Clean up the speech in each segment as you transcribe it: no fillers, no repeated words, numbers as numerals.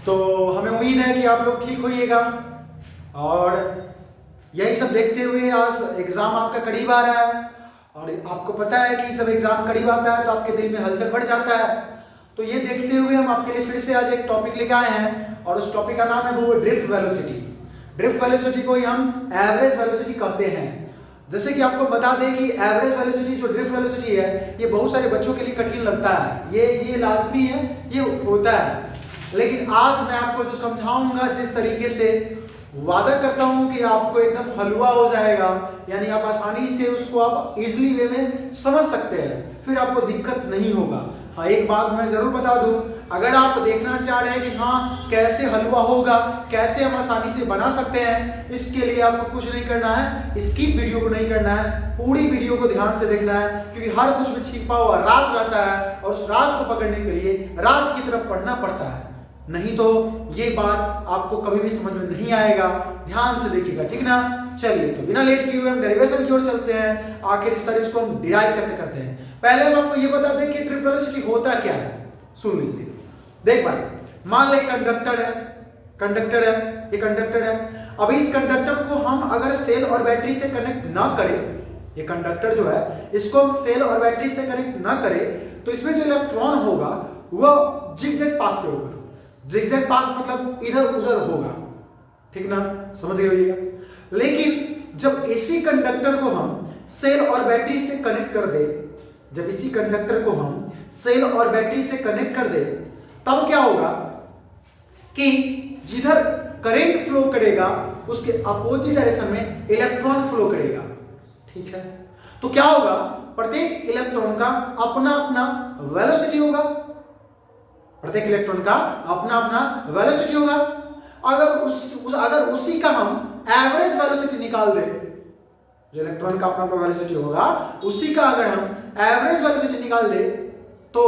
तो हमें उम्मीद है कि आप लोग ठीक होइएगा और यही सब देखते हुए आज एग्ज़ाम आपका करीब आ रहा है और आपको पता है कि जब एग्ज़ाम करीब आता है तो आपके दिल में हलचल बढ़ जाता है। तो ये देखते हुए हम आपके लिए फिर से आज एक टॉपिक लेके आए हैं और उस टॉपिक का नाम है वो ड्रिफ्ट वेलोसिटी। ड्रिफ्ट वेलोसिटी को ही हम एवरेज वेलोसिटी कहते हैं। जैसे कि आपको बता दें कि एवरेज वेलोसिटी जो ड्रिफ्ट वेलोसिटी है ये बहुत सारे बच्चों के लिए कठिन लगता है, ये लाजमी है, ये होता है। लेकिन आज मैं आपको जो समझाऊंगा जिस तरीके से वादा करता हूं कि आपको एकदम हलवा हो जाएगा, यानी आप आसानी से उसको आप इजीली वे में समझ सकते हैं, फिर आपको दिक्कत नहीं होगा। हाँ, एक बात मैं जरूर बता दूं, अगर आप देखना चाह रहे हैं कि हाँ कैसे हलवा होगा, कैसे हम आसानी से बना सकते हैं, इसके लिए आपको कुछ नहीं करना है, स्किप वीडियो को नहीं करना है, पूरी वीडियो को ध्यान से देखना है, क्योंकि हर कुछ में छिपा हुआ राज रहता है और उस राज को पकड़ने के लिए राज की तरफ पढ़ना पड़ता है, नहीं तो ये बात आपको कभी भी समझ में नहीं आएगा। ध्यान से देखिएगा, ठीक ना। चलिए तो बिना लेट किए हुए हम डेरिवेशन की ओर चलते हैं, आखिर इस तरह इसको हम डिराइव कैसे करते हैं। पहले हम आपको ये बता दें कि ड्रिफ्ट वेलोसिटी होता क्या है। सुन लीजिए, देख भाई, मान ले कंडक्टर है, ये कंडक्टर है। अब इस कंडक्टर को हम अगर सेल और बैटरी से कनेक्ट ना करें, ये कंडक्टर जो है इसको हम सेल और बैटरी से कनेक्ट ना करें तो इसमें जो इलेक्ट्रॉन होगा वो जिगजैग पाथ पे होगा। जिगजैग पाथ मतलब इधर उधर होगा, ठीक ना, समझ गए होइएगा। लेकिन जब इसी कंडक्टर को हम सेल और बैटरी से कनेक्ट कर दे, जब इसी कंडक्टर को हम सेल और बैटरी से कनेक्ट कर दे, तब क्या होगा कि जिधर करंट फ्लो करेगा उसके अपोजिट डायरेक्शन में इलेक्ट्रॉन फ्लो करेगा, ठीक है। तो क्या होगा, प्रत्येक इलेक्ट्रॉन का अपना अपना वेलोसिटी होगा, प्रत्येक इलेक्ट्रॉन का अपना अपना वेलोसिटी होगा। अगर उसी का हम एवरेज वेलोसिटी निकाल दें, जो इलेक्ट्रॉन का अपना अपना वेलोसिटी होगा उसी का अगर हम एवरेज वेलोसिटी निकाल दें तो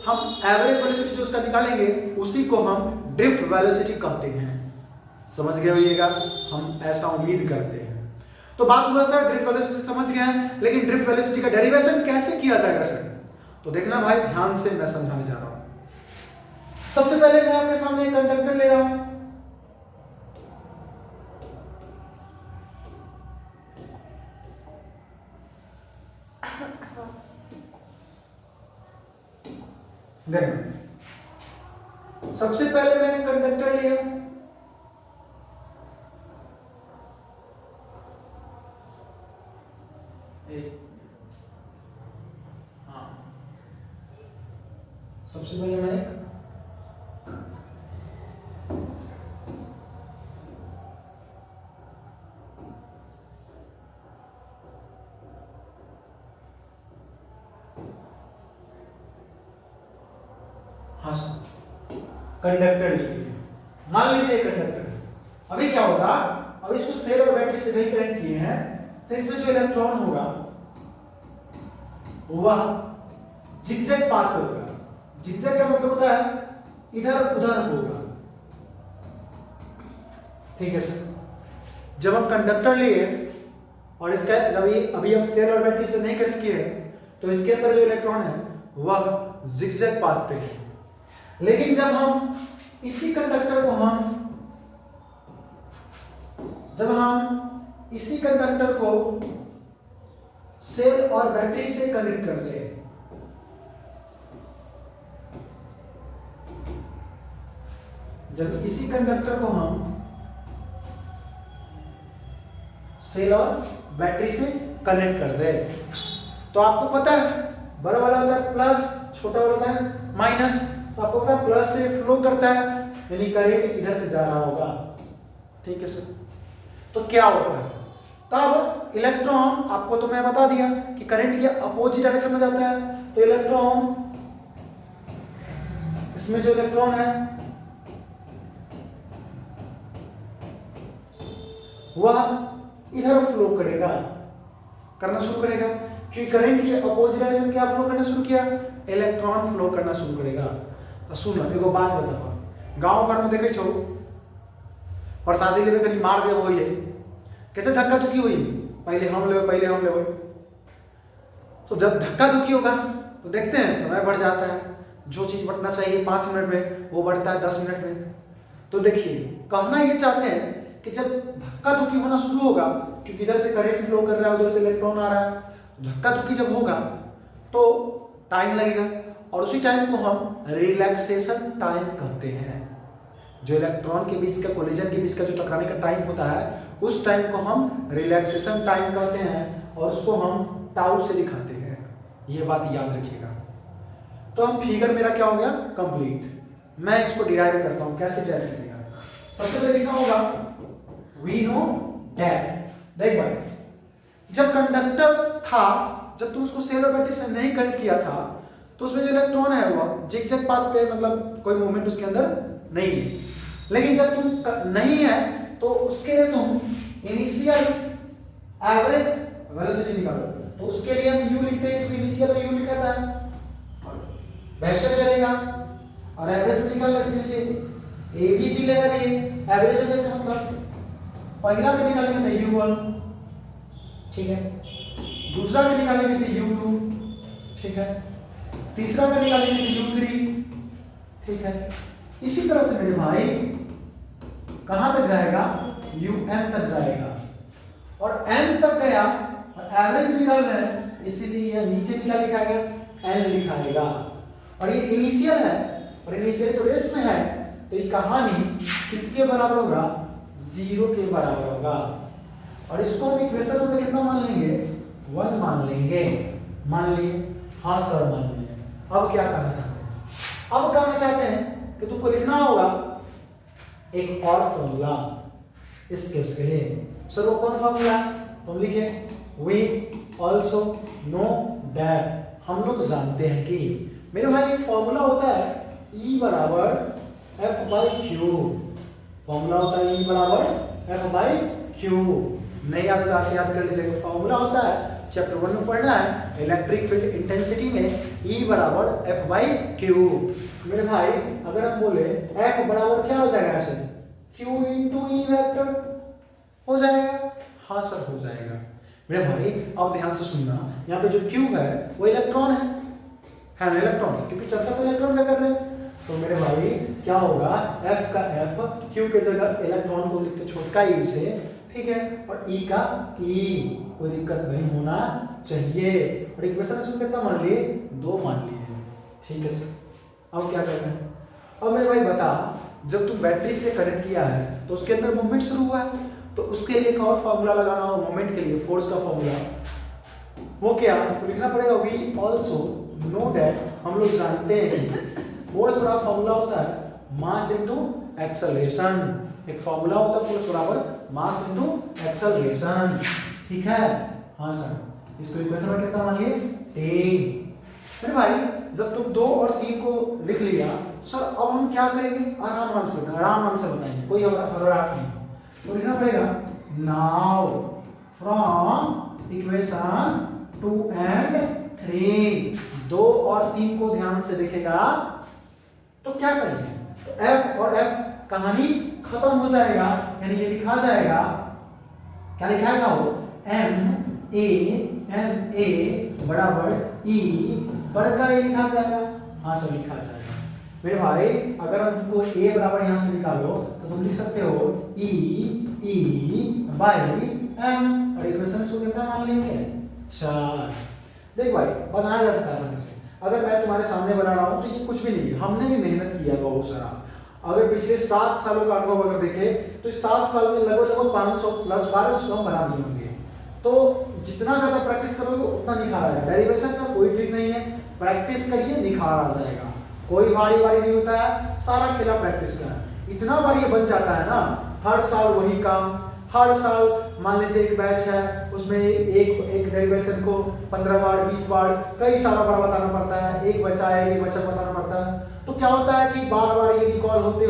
हम एवरेज वेलोसिटी जो उसका निकालेंगे उसी को हम ड्रिफ्ट वेलोसिटी कहते हैं। समझ गए होइएगा, हम ऐसा उम्मीद करते हैं। तो बात हुआ सर ड्रिफ्ट वेलोसिटी समझ गए हैं, लेकिन ड्रिफ्ट वेलोसिटी का डेरिवेशन कैसे किया जाएगा सर? तो देखना भाई, ध्यान से मैं समझाने जा रहा हूं। सबसे पहले मैं आपके सामने एक कंडक्टर ले रहा हूं, सबसे पहले मैं एक कंडक्टर लिया, सबसे पहले मैं कंडक्टर लीजिए, मान लीजिए कंडक्टर। अभी क्या होगा, अब इसको सेल और बैटरी से नहीं कनेक्ट किए हैं तो इसमें जो इलेक्ट्रॉन होगा वह जिगजैग पाथ पे होगा। जिगजैग का मतलब होता है इधर उधर होगा, ठीक है सर। जब हम कंडक्टर लिए और इसका जब ये अभी हम सेल और बैटरी से नहीं कनेक्ट किए तो इसके अंदर जो इलेक्ट्रॉन है वह जिगजैग पाथ पे है। लेकिन जब हम इसी कंडक्टर को सेल और बैटरी से कनेक्ट कर दें, जब इसी कंडक्टर को हम सेल और बैटरी से कनेक्ट कर दें तो आपको पता है बड़ा वाला होता है प्लस, छोटा वाला होता है माइनस। तो आपको पता है प्लस से फ्लो करता है, यानी करंट इधर से जा रहा होगा, ठीक है सर। तो क्या होता है, तब इलेक्ट्रॉन, आपको तो मैं बता दिया कि करंट के अपोजिट डायरेक्शन में जाता है, तो इलेक्ट्रॉन, इसमें जो इलेक्ट्रॉन है वह इधर फ्लो करना शुरू करेगा, क्योंकि करंट के अपोजिट डायरेक्शन क्या फ्लो करना शुरू किया, इलेक्ट्रॉन फ्लो करना शुरू करेगा। तो सुनो एगो बात बताओ, गांव घर में देखे छो प्रसादी लेवे कहीं मार दे होइए, कहते धक्का धुकी हुई, पहले हम लेवे। तो जब धक्का धुकी होगा तो देखते हैं समय बढ़ जाता है, जो चीज़ बढ़ना चाहिए 5 मिनट में वो बढ़ता है 10 मिनट में। तो देखिए कहना ये चाहते हैं कि जब धक्का धुक्की होना शुरू होगा, क्योंकि इधर से करंट फ्लो कर रहा है, उधर से इलेक्ट्रॉन आ रहा है, धक्का धुक्की जब होगा तो टाइम लगेगा, और उसी टाइम को हम रिलैक्सेशन टाइम कहते हैं। जो इलेक्ट्रॉन के बीच का, कोलिजन के बीच का जो टकराने का टाइम होता है, उस टाइम को हम रिलैक्सेशन टाइम कहते हैं, और उसको हम टाउ से दिखाते हैं। ये बात याद रखिएगा। तो हम फिगर मेरा क्या हो गया, कंप्लीट। मैं इसको डिराइव करता हूं, कैसे डिराइव करेगा? सबसे पहले लिखना होगा वी नो दैट। देख भाई, जब कंडक्टर था, जब तुम उसको सेल और बैटरी से नहीं कनेक्ट किया था, तो उसमें जो इलेक्ट्रॉन है वो जिगजैग पाथ पे, मतलब कोई मूवमेंट उसके अंदर नहीं है। लेकिन जब तुम नहीं है तो उसके लिए तुम इनिशियल एवरेज वेलोसिटी निकालो, तो उसके लिए हम u लिखते हैं, क्योंकि इनिशियल में u लिखा था, वेक्टर चलेगा, और एवरेज में निकालने से नीचे abc लगा दिए। एवरेज हो जैसे मतलब पहला में निकालेंगे तो u1, ठीक है, दूसरा में निकालेंगे तो u2, ठीक है, तीसरा में निकालेंगे तो u3, ठीक है। इसी तरह से मेरे भाई कहां तक जाएगा, un तक जाएगा, और n तक गया, और एवरेज निकाल रहे हैं, इसीलिए यह नीचे क्या लिखाएगा, n लिखाएगा। और ये इनिशियल है, और इनिशियल जो रेस्ट में है, तो ये कहानी किसके बराबर होगा, 0 के बराबर होगा। और इसको हम इक्वेशन में कितना मान लेंगे, 1 मान लेंगे। मान लिए, हाँ सर मान लिए। अब क्या करना चाहते हैं, अब कहना चाहते हैं कि तुमको लिखना होगा एक और फॉर्मूला इस केस के लिए। सर वो कौन फॉर्मूला, तुम लिखे वी ऑल्सो नो दैट, हम लोग जानते हैं कि मेरे भाई एक फॉर्मूला होता है E बराबर एफ बाई क्यू। फॉर्मूला होता है E बराबर एफ बाई क्यू। नहीं याद है तो याद कर लीजिएगा। फॉर्मूला होता है, चैप्टर 1 में पढ़ना है, इलेक्ट्रिक फील्ड इंटेंसिटी में E बराबर एफ बाई क्यू। मेरे भाई अगर हम बोले एफ बराबर क्या हो जाएगा, ऐसे क्यू इंटू ई वेक्टर हो जाएगा। हाँ सर हो जाएगा। मेरे भाई अब ध्यान से सुनना, यहाँ पे जो क्यू है वो इलेक्ट्रॉन है ना, इलेक्ट्रॉन, क्योंकि चर्चा तो इलेक्ट्रॉन का कर रहे हैं। तो मेरे भाई क्या होगा, एफ का एफ, क्यू के जगह इलेक्ट्रॉन को लिखते छोटका ई से, ठीक है, और ई का ई, कोई दिक्कत नहीं होना चाहिए। और इक्वेशन इसमें कितना मान लिए, 2 मान लिए, ठीक है सर। अब क्या करना है, अब मेरे भाई बता, जब तू बैटरी से कनेक्ट किया है तो उसके अंदर मूवमेंट शुरू हुआ है, तो उसके लिए एक और फॉर्मूला लगाना हो मूवमेंट के लिए, फोर्स का फॉर्मूला। वो क्या, तो लिखना पड़ेगा वी ऑल्सो नो दैट, हम लोग जानते हैं कि फोर्स बराबर फॉर्मूला होता है मास इनटू एक्सेलरेशन। एक फॉर्मूला होता है फोर्स बराबर मास इनटू एक्सेलरेशन, ठीक है। हाँ सर, इसको इक्वेशन में कितना मान लिए, 10। मेरे भाई जब तुम 2 और 3 को लिख लिया, सर अब हम क्या करेंगे, आराम से बताएंगे, कोई हड़बड़ाहट नहीं। तो लिखना पड़ेगा नाउ फ्रॉम इक्वेशन 2 एंड 3, 2 और 3 को ध्यान से देखेगा तो क्या करेंगे, तो F और F कहानी खत्म हो जाएगा, यानी ये लिखा जाएगा, क्या लिखाएगा वो, M A बराबर E बड़का ए लिखा जाएगा। हाँ सर लिखा जाएगा। मेरे भाई अगर हम तुमको A बराबर यहाँ से निकालो तो तुम लिख सकते हो E बाई M, और इक्वेशन को कितना मान लेंगे, 4। देख भाई बनाया जा सकता है आसानी से। अगर मैं तुम्हारे सामने बना रहा हूँ तो ये कुछ भी नहीं है, हमने भी मेहनत किया बहुत सारा। अगर पिछले 7 सालों का अनुभव अगर देखे तो 7 साल में लगभग 500 प्लस 1200 हम बना दिए होंगे। तो जितना ज़्यादा प्रैक्टिस करोगे उतना निखार आएगा। डेरिवेशन का कोई ट्रिक नहीं है, प्रैक्टिस करिए निखार आ जाएगा। कोई भारी नहीं होता है, सारा खेला प्रैक्टिस का है। इतना बार ये बन जाता है ना, हर साल वही काम, हर साल मान लीजिए एक बैच है उसमें एक डेरिवेशन को 15 बार 20 बार कई सारा बार बताना पड़ता है, एक बचा है एक बच्चा बताना पड़ता है। तो क्या होता है कि बार बार ये रिकॉल होते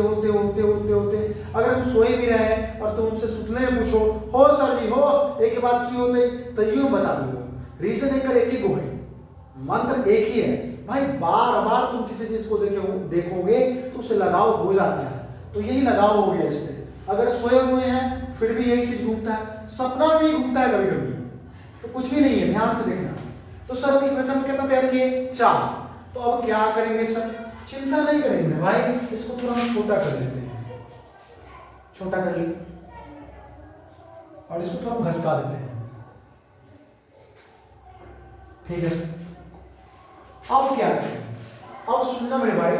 अगर हम सोए भी रहे और तुम उनसे सुतने में पूछो, हो सर जी हो एक बात की होते, तो यूं बता दूंगा। रीजन एक कर एक ही गो है, मंत्र एक ही है भाई। बार बार तुम किसी चीज को देखोगे तो उससे लगाव हो जाता है। तो यही लगाव हो गया इससे। अगर सोए हुए हैं फिर भी यही चीज घूमता है, सपना भी घूमता है कभी कभी, तो कुछ भी नहीं है, ध्यान से देखना। तो सर हम इक्वेशन कितना तैयार किए, 4। तो अब क्या करेंगे सर, चिंता नहीं करेंगे भाई, इसको थोड़ा हम छोटा कर देते हैं। छोटा कर लिए और इसको थोड़ा घसका देते हैं। ठीक है सर। अब क्या करें? अब सुनना मेरे भाई,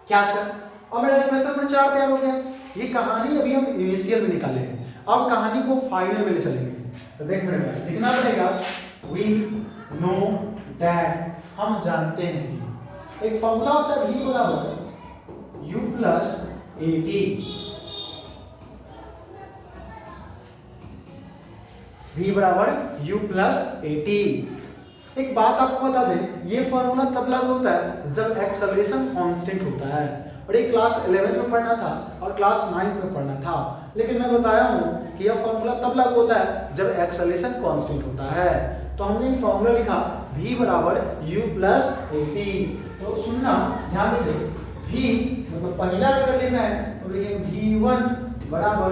क्या सर? अब मेरा क्वेश्चन नंबर 4 तैयार हो गया। ये कहानी अभी हम इनिशियल में निकाले हैं, अब कहानी को फाइनल में ले चलेंगे। तो देख मेरे भाई, लिखना पड़ेगा वी नो दैट, हम जानते हैं कि एक फॉर्मूला होता है v बराबर u plus A T. v बराबर u प्लस ए टी। एक बात आपको बता दें, ये फॉर्मूला तब लागू होता है जब एक्सेलरेशन कांस्टेंट होता है, और ये क्लास 11 में पढ़ना था और क्लास 9 में पढ़ना था, लेकिन मैं बताया हूं कि यह फॉर्मूला तब लागू होता है जब एक्सेलरेशन कांस्टेंट होता है। तो हमने फॉर्मूला लिखा v बराबर u प्लस ए टी। तो सुनना ध्यान से, v मतलब पहला अगर लिखना है तो लिखेंगे v1 बराबर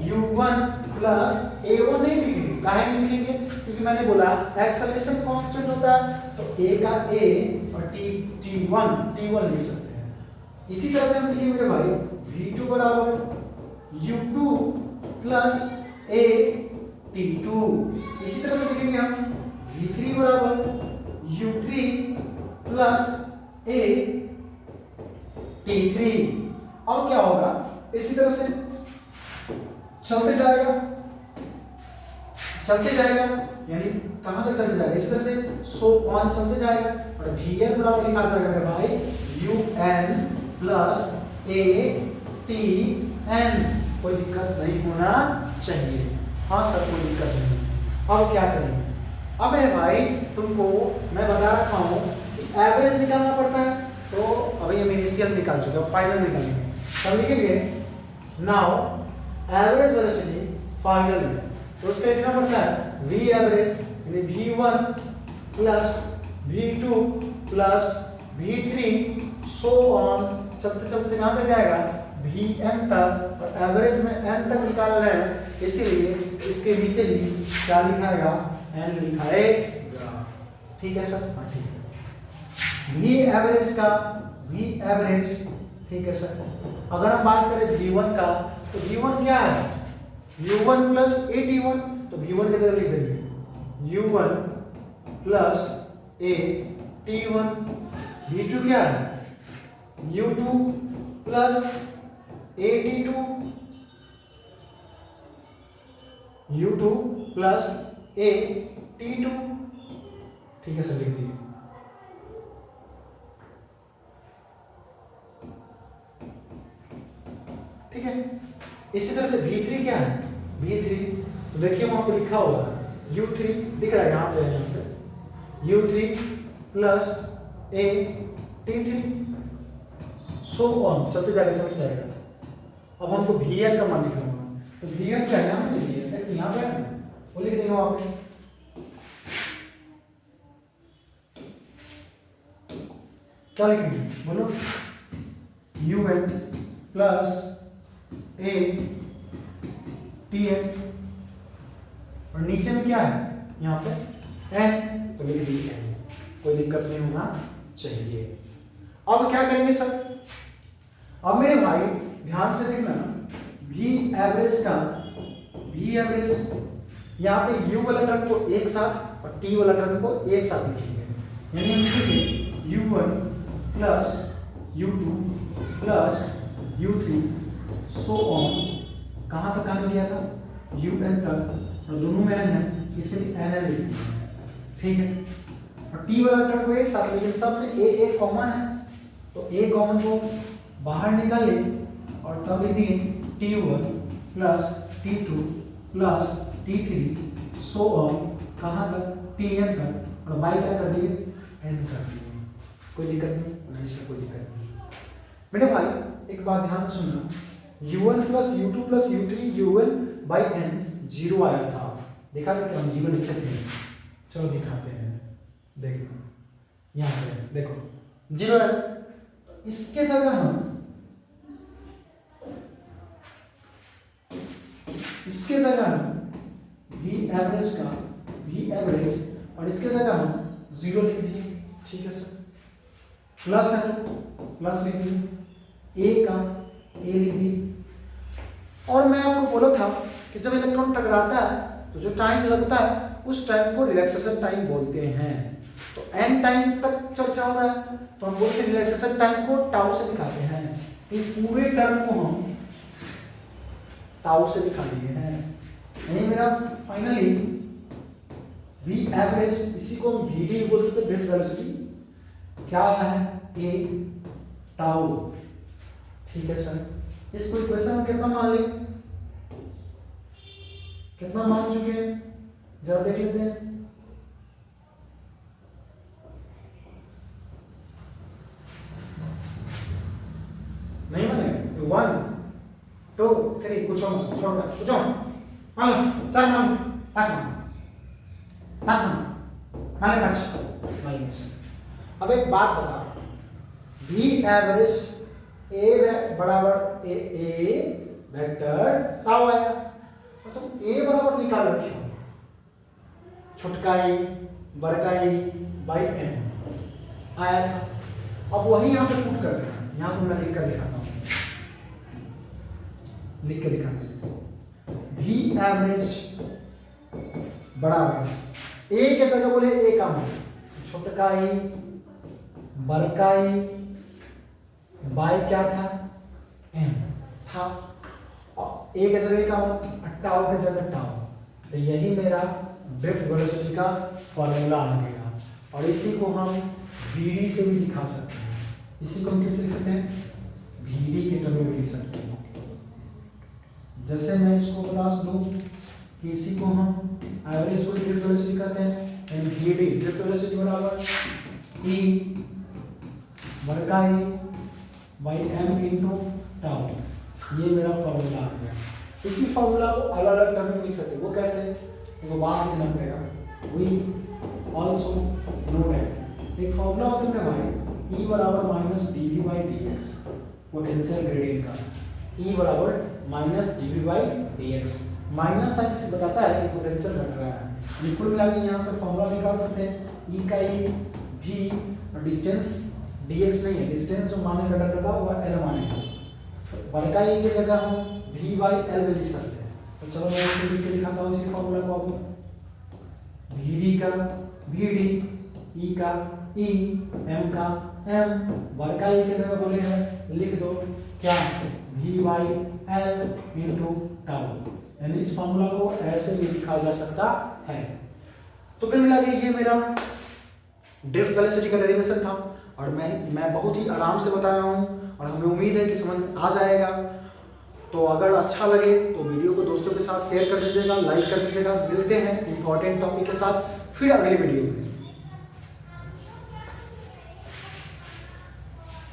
u1 प्लस a1 नहीं लिखेंगे। काहे नहीं लिखेंगे? क्योंकि मैंने बोला एक्सेलरेशन कांस्टेंट होता है तो a का a और t1 लिख सकते हैं। इसी तरह से हम लिखेंगे मेरे भाई v2 बराबर u2 प्लस a t2। इसी तरह से लिखेंगे हम v3 बराबर u3 प्लस a t3। अब क्या होगा? इसी तरह से चलते जाएगा, यानी कहां तक चलते जाएगा? इस तरह से सो ऑन चलते जाएगा, और vn बराबर लिखा जाएगा मेरे भाई un plus a t n। कोई दिक्कत नहीं होना चाहिए। हाँ सर, कोई दिक्कत नहीं। अब क्या करेंगे? अब मेरे भाई तुमको मैं बता रखा हूं कि एवरेज निकालना पड़ता है, तो अभी हम इनिशियल निकाल चुके हैं, फाइनल निकालेंगे। तब लिखेंगे नाउ एवरेज वेलोसिटी फाइनल में, तो उसके लिखना पड़ता है v एवरेज यानी v1 plus v2 plus v3 so on, चलते चलते कहां तक जाएगा? vn तक, और एवरेज में n तक निकाल रहे हैं, इसीलिए इसके नीचे भी क्या लिखाएगा? n लिखाएगा। ठीक है सर? हाँ ठीक है। v एवरेज ठीक है सर। अगर हम बात करें v1 का, तो v1 क्या है? u1 प्लस a t1, तो v1 की जगह लिख देंगे u1 plus a t1। v2 क्या है? u2 plus a t2, u2 plus a t2। ठीक है सर, लिख दीजिए। ठीक है। इसी तरह से v3 क्या है? v3 तो देखिए वहां पे लिखा होगा u3 दिख रहा है, यहाँ पे u3 plus a t3 so on, चलते जाएगा। अब हमको vn का मान लिखना होगा, तो vn क्या है? यहाँ पे vn यहाँ पे वो लिख देंगे वहां पे। क्या लिखेंगे बोलो? un प्लस a tn, और नीचे में क्या है? यहाँ पे n, तो लिख दीजिए n, कोई दिक्कत नहीं होना चाहिए। अब क्या करेंगे सर? अब मेरे भाई ध्यान से देखना, v एवरेज यहाँ पे u वाला टर्म को एक साथ और t वाला टर्म को एक साथ लिखेंगे, यानी हम लिखेंगे u1 plus u2 plus u3 so on, कहाँ तक आने दिया था? un तक, और दोनों में n है इसलिए n लिखेंगे। ठीक है। और t वाला टर्म को एक साथ, लेकिन सब में a कॉमन है, तो a कॉमन को बाहर निकाले और तब लिख दिए t1 plus t2 plus t3 so on, कहाँ तक? tn तक, और y क्या कर दिए? n कर दिए। कोई दिक्कत नहीं सर, कोई दिक्कत नहीं। मेरे भाई एक बात ध्यान से सुनना, u1 plus u2 plus u3 un by n 0 आया था, देखा था कि हम 0 लिख सकते हैं। चलो दिखाते हैं, देखो यहाँ पे देखो 0 है, इसके जगह हम v एवरेज और इसके जगह हम 0 लिख दिए। ठीक है सर। प्लस है, प्लस लिख दिए, a का a लिख दिए, और मैं आपको बोला था कि जब इलेक्ट्रॉन टकराता है तो जो टाइम लगता है उस टाइम को रिलैक्सेशन टाइम बोलते हैं। तो n टाइम तक चर्चा हो रहा है तो हम बोलते हैं रिलैक्सेशन टाइम को टाउ से दिखाते हैं। इस पूरे टर्म को हम टाउ से दिखा दिए हैं। यानी मेरा फाइनली v एवरेज, इसी को हम vd भी बोल सकते हैं, ड्रिफ्ट वेलोसिटी क्या है, a टाउ। ठीक है सर, इसको इक्वेशन में कितना मान लें, कितना मान चुके हैं जरा देख लेते हैं। नहीं माने 1 2 3 कुछ और मान लो 4 मान 5 मान 5। अब एक बात बता, v एवरेज a बराबर ए वेक्टर टाउ आया, तो तुम a बराबर निकाल रखे हो छोटकाई बड़काई बाई m आया था। अब वही यहाँ पे पुट कर देना, यहाँ पर मैं लिख कर दिखाता हूँ, लिख के दिखाते हैं। v एवरेज बराबर a के जगह बोले a का मान छोटकाई बड़काई बाई क्या था m था, और a के जगह का मान टाउ के जगह टाउ, तो यही मेरा ड्रिफ्ट वेलोसिटी का फॉर्मूला आ गया। और इसी को हम vd से भी दिखा सकते हैं, इसी को हम किससे लिख सकते हैं, vd के टर्म में लिख सकते हैं। जैसे मैं इसको बता दूं कि इसी को हम एवरेज को ड्रिफ्ट वेलोसिटी कहते हैं, एंड vd ड्रिफ्ट वेलोसिटी बराबर e बड़का e by m into tau, ये मेरा फॉर्मूला आ गया। इसी फॉर्मूला को अलग अलग टर्म में लिख सकते हैं। वो कैसे, वो बाद में लिखना पड़ेगा। वी ऑल्सो नो दैट एक फॉर्मूला होता है भाई, E बराबर minus dv by dx, potential gradient का E बराबर minus dv by dx। Minus sign से बताता है कि पोटेंशियल घट रहा है। कुल मिला के यहाँ से फॉर्मूला निकाल सकते हैं, E का E v डिस्टेंस dx नहीं है, डिस्टेंस जो माने कंडक्टर का वो l माने का, बड़का E की जगह हम v बाई l में लिख सकते हैं। तो चलो मैं इसको लिख के दिखाता हूँ इसी फॉर्मूला को। अब vd का vd, e का e, m का m, बड़का E की जगह बोले हैं लिख दो क्या v by l into tau, यानी इस फॉर्मूला को ऐसे भी लिखा जा सकता है। तो फिर मिला के ये मेरा ड्रिफ्ट वेलोसिटी का डेरिवेशन था, और मैं बहुत ही आराम से बताया हूँ, और हमें उम्मीद है कि समझ आ जाएगा। तो अगर अच्छा लगे तो वीडियो को दोस्तों के साथ शेयर कर दीजिएगा, लाइक कर दीजिएगा। मिलते हैं इंपॉर्टेंट टॉपिक के साथ फिर अगली वीडियो में।